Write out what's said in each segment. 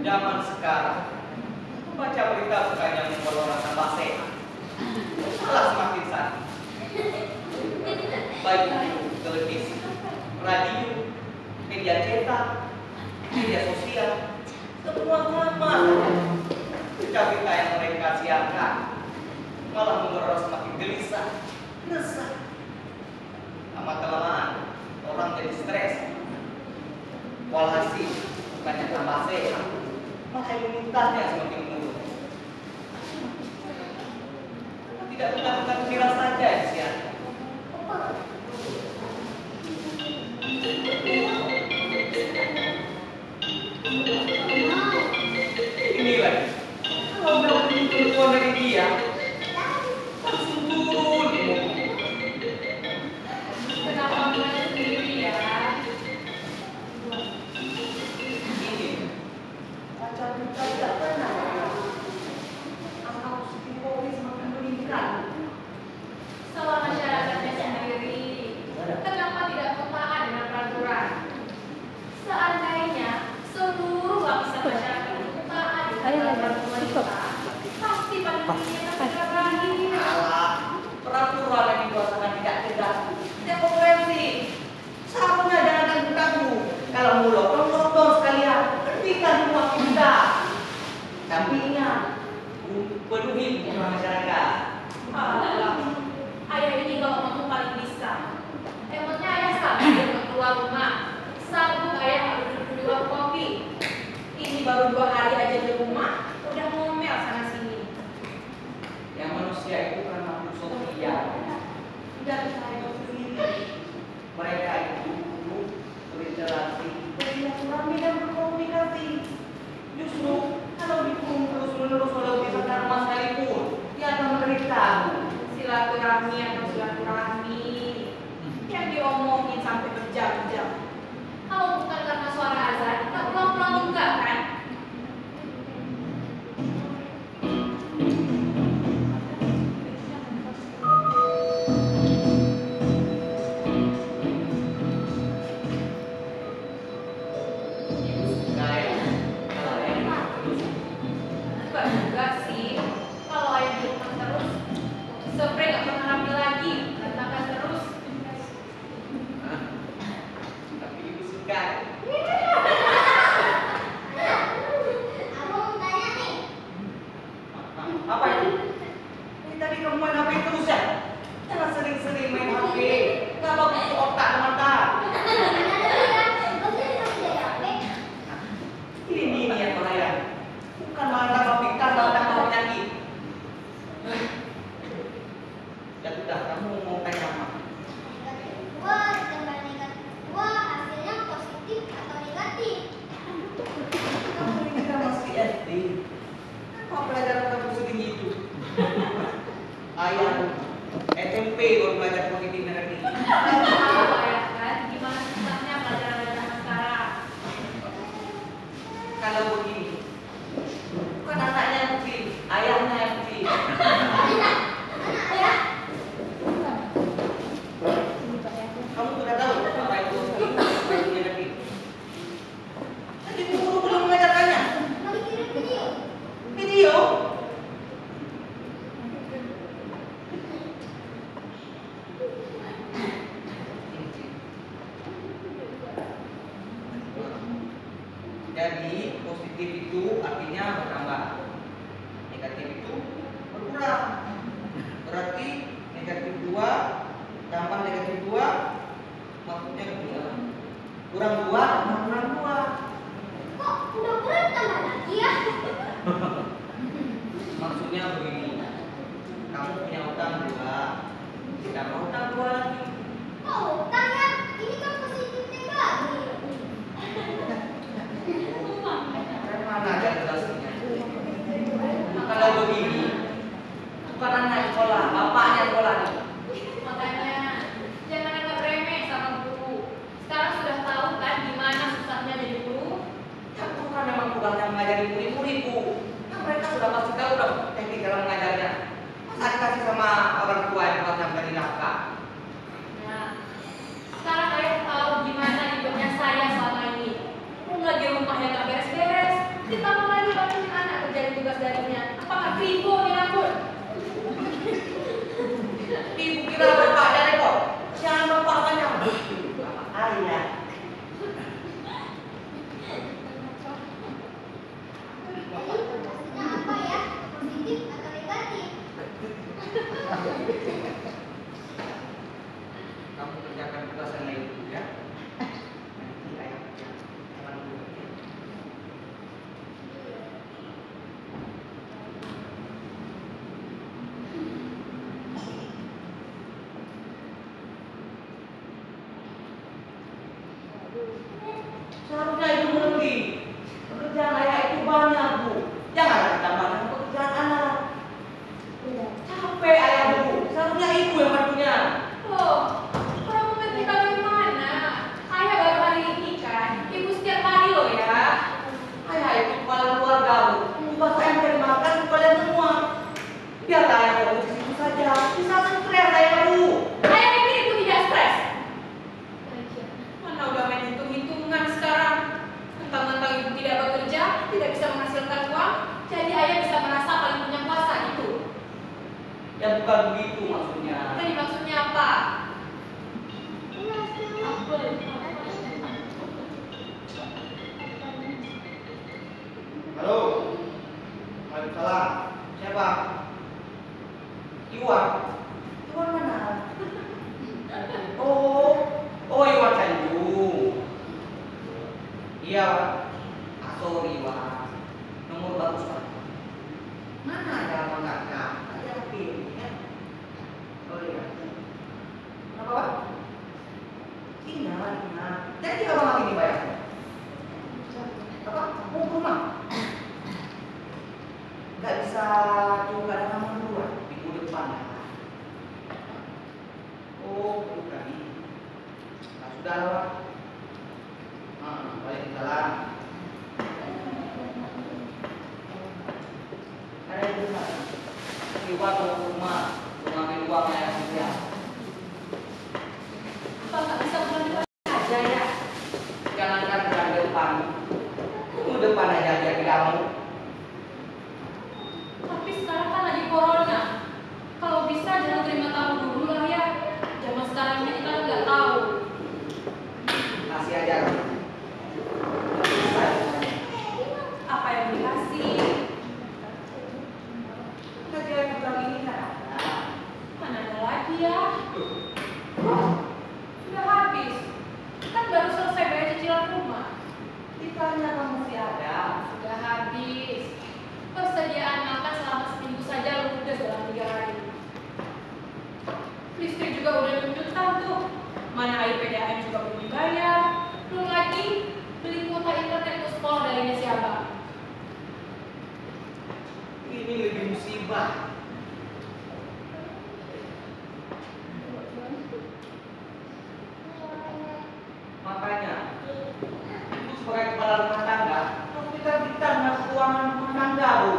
Zaman sekarang, membaca berita bukannya membuat orang tambah sehat, malah semakin sakit. Baik itu televisi, radio, media cetak, media sosial, semua sama. Berita yang mereka siarkan malah membuat semakin gelisah, resah. Lama-kelamaan orang jadi stres. Walhasil bukannya tambah sehat, malah imunitasnya semakin menurun. Tidak bukan viral saja yang disiarkan. Ini lagi, kalau dapat keluar dari dia, langsung turun. Kenapa mulai sendiri ya? Ini, baca-baca tidak pernah. Angka positif COVID semakin meningkat. Salah masyarakatnya sendiri. Kenapa tidak taat dengan peraturan? Seandainya seluruh lapisan masyarakat itu taat dengan peraturan pemerintah, pasti pandemi akan segera berakhir. Alah, peraturan yang dikuasakan tidak tegas. Tidak konvensi. Seharusnya jangan tanggung-tanggung. Kalau mau lockdown sekalian, hentikan semua aktivitas. Tapi ingat, penuhi kebutuhan masyarakat. Alah, ayah ini kalau ngomong paling bisa. Emangnya ayah sabar dia nggak keluar rumah. Sanggup ayah harus duduk di warung kopi. Ini baru 2 hari aja di rumah, udah ngomel sana sini. Yang manusia itu kan makhluk sosial. Tidak bisa hidup sendiri. Mereka itu berinteraksi, bersilaturahmi dan berkomunikasi. Justru kalau dikurung terus-menerus walau di sekitar rumah sekalipun, dia akan menderita. Silaturahmi atau silaturahmi yang diomongin sampai berjam-jam. Kalau bukan karena suara azan, nggak pulang-pulang juga kan? Enggak juga sih. Kalau ayah di rumah terus, spray nggak pernah rapi lagi, berantakan terus. Tapi ibu suka. Aku mau tanya nih. Apa itu? Ini tadi kamu main HP terus ya? Jangan sering-sering main HP. Nggak bagus untuk otak dan mata. Ini yang bahaya. Bukan malah tambah pintar, malah tambah penyakit. Ya sudah, kamu mau tanya apa? Hasilnya positif atau negatif? Kamu ini kan masih SD. Apa pelajaran kamu segini itu? Ayah, SMP baru belajar positif negatif. Tahu ayah kan, gimana susahnya pelajaran sekarang? Kalau begini, bukan anaknya yang pilih, ayahnya yang pilih. Kamu sudah tahu apa itu positif, apa itu negatif? Tadi guru belum mengajarkannya. Lagi kirim video. Video. Jadi positif itu artinya bertambah, negatif itu berkurang. Berarti negatif 2 tambah negatif 2 maksudnya kurang 2 tambah kurang 2. Kok udah kurang tambah lagi ya? Maksudnya begini, kamu punya utang 2, ditambah utang 2 lagi. Kok utang ya? Ini kan positif negatif. Mana ada jelasnya? Kalau begini, bukan anak sekolah, bapaknya sekolah nih. Makanya jangan anggap remeh sama guru. Sekarang sudah tahu kan gimana untuk kerjakan tugas yang lain dulu ya. Nanti ayah kerjakan dulu ya. Seharusnya ibu mengerti. Pekerjaan ayah itu banyak, Bu. Jangan ditambahkan pekerjaan anak. Capek ayah, Bu. Seharusnya ibu yang bantunya. Loh, orang mengerti bagaimana? Ayah baru hari ini kan, ibu setiap hari loh ya. Ayah itu kepala keluarga, Bu. Bukan saya yang mencari makan untuk kalian semua. Biarlah ayah fokus di situ saja. Bisa stres ayah, Bu. Ayah pikir ibu tidak stres? Mana udah main hitung-hitungan sekarang. Mentang-mentang ibu tidak bekerja, tidak bisa menghasilkan uang, jadi ayah bisa merasa paling punya kuasa gitu. Ya bukan begitu maksudnya. Jadi maksudnya apa? Halo. Waalaikumsalam. Siapa? Iwan. Iwan mana? Oh Iwan Tanjung. Iya. Sorry Iwan. Nomor bagus Pak. Mana ada mangkaknya? Ada pilih ya. Oh iya. Kenapa Pak? Ingat. Jadi kapan lagi dibayar? Apa? Mau ke rumah? Gak bisa juga dengan mengeluar minggu depan. Oh, bukan. Nah, sudah lah. Waalaikumsalam. Ada yang benar. Iwan mau ke rumah, mengambil uangnya yang sekian. Apa nggak bisa bulan aja ya? Jangankan bulan depan, minggu depan aja dia tidak mau. Tapi sekarang kan lagi corona. Kalau bisa jangan terima tamu dulu lah ya. Zaman sekarang ini kita nggak tahu. Kasih aja. Apa yang dikasih? Kajian bulan ini kan ada. Mana ada lagi ya? Sudah habis. Kan baru selesai bayar cicilan rumah. Ditanya kan masih ada. Sudah habis. Persediaan makan selama seminggu saja ludes dalam 3 hari. Listrik juga udah dilanjutkan tuh. Mana air PDAM juga belum dibayar. Belum lagi beli kuota internet untuk sekolah darinya siapa? Ini lebih musibah. Makanya, itu sebagai kepala rumah tangga, harus kita dengan keuangan rumah tangga, Bu.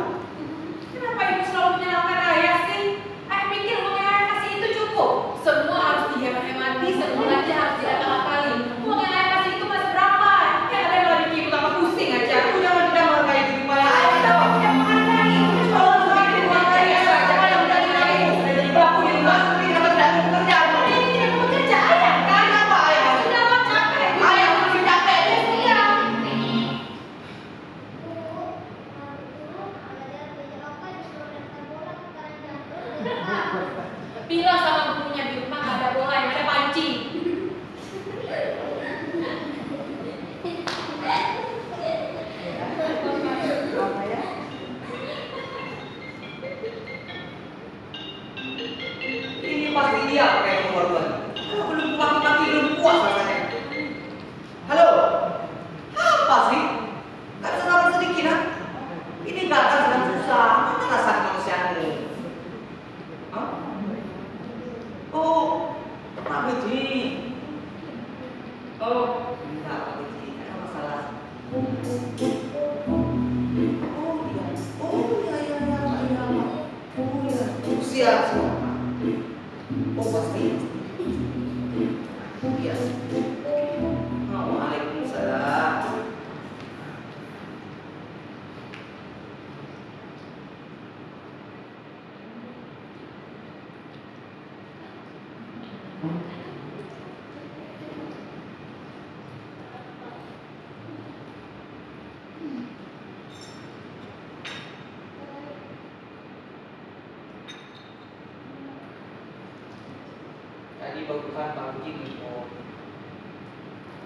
Kenapa ibu selalu menyalahkan ayah sih? Ayah pikir uang yang ayah kasih itu cukup. Semua harus dihemat-hemati, semua aja harus diakal-akalin. Uang yang ayah kasih itu masih berapa? Ya ada yang lagi ibu tambah pusing aja. Aku jangan tidak menghargai diri Maya. Ayah tahu aku tidak menghargai. Kalau semakin menghargai ayah, jangan yang udah nilai ibu. Sudah jadi pelaku di rumah. Ini dapat tidak bekerja. Ayah ini tidak mau bekerja, ayah kan? Kenapa ayah? Sudah lah capek. Ayah lebih capek. Ya sudah. Bilang sama gurunya di rumah nggak ada bola, yang ada panci. Apa ya? Ini pasti dia pakai kebaruan. Kalau belum pagi-pagi belum puas rasanya. Halo? Apa sih? Gak bisa sabar sedikit, ha? Ini gatal sedang susah. Mana rasa kemanusiaanmu? Hah? Oh, Pak Beji. Oh, enggak Pak Beji. Ada masalah. Oh iya. Oh iya. Oh iya. Siap. Oh pasti. Iya. Waalaikumsalam. kebutuhan Bang Jimmy kok.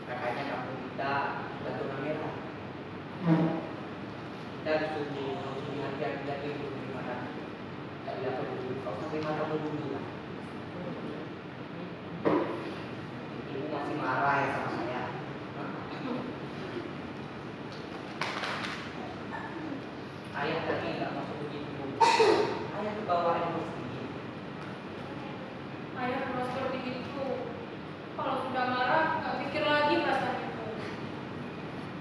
Kakaknya kamu kita sudah zona merah. Kita disuruh harus hati-hati dulu di mana. Tapi apa dulu? Kau sampai mana dulu lah. Ibu masih marah ya sama saya. Ayah tadi nggak masuk begitu. Ayah tuh bawa emosi. Ayah memang seperti itu. Kalau sudah marah, nggak pikir lagi perasaan itu.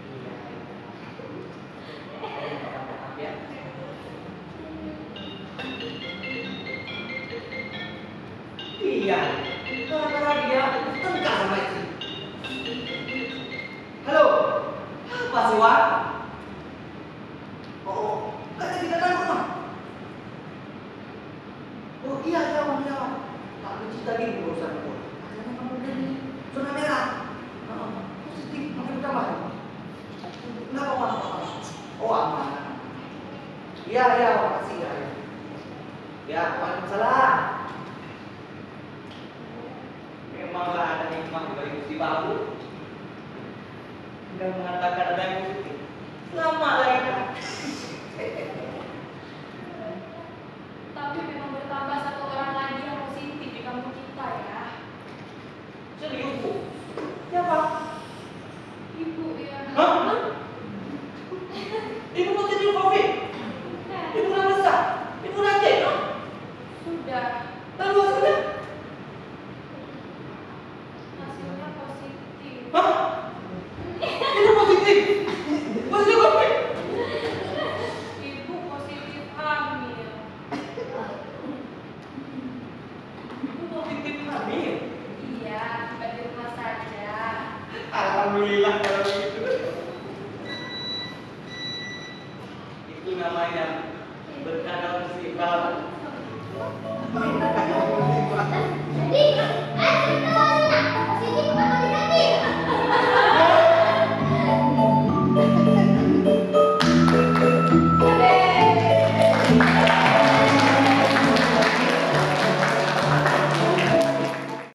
Iya. Ayah minta maaf ya. Iya. Gara-gara dia tengkar sama istri. Halo. Apa sih, Wan? Oh, kata di dalam rumah. Oh iya, iya, Wan, iya, Wan. Tak benci tadi urusan itu. Katanya kamu dari zona merah. Positif, makin bertambah. Kenapa, Wan? Oh, aman. Iya, iya, makasih ya. Ya, Waalaikumsalam. Memanglah ada hikmah di balik musibah aku. Tidak mengatakan ada yang positif. Lama lah ya. Tapi memang bertambah satu orang lagi yang positif di kampung kita ya. Serius, Bu? Siapa? Ibu ya. Hah? Ibu positif COVID? Ibu nggak besar? Ibu rajin, no? Sudah. Lalu hasilnya? Hasilnya positif. Hah? Ibu positif? Positif COVID? Ibu positif hamil. Ibu positif hamil? Iya, tiba di rumah saja. Alhamdulillah kalau begitu. Itu namanya berkah dalam musibah. Jadi, ayo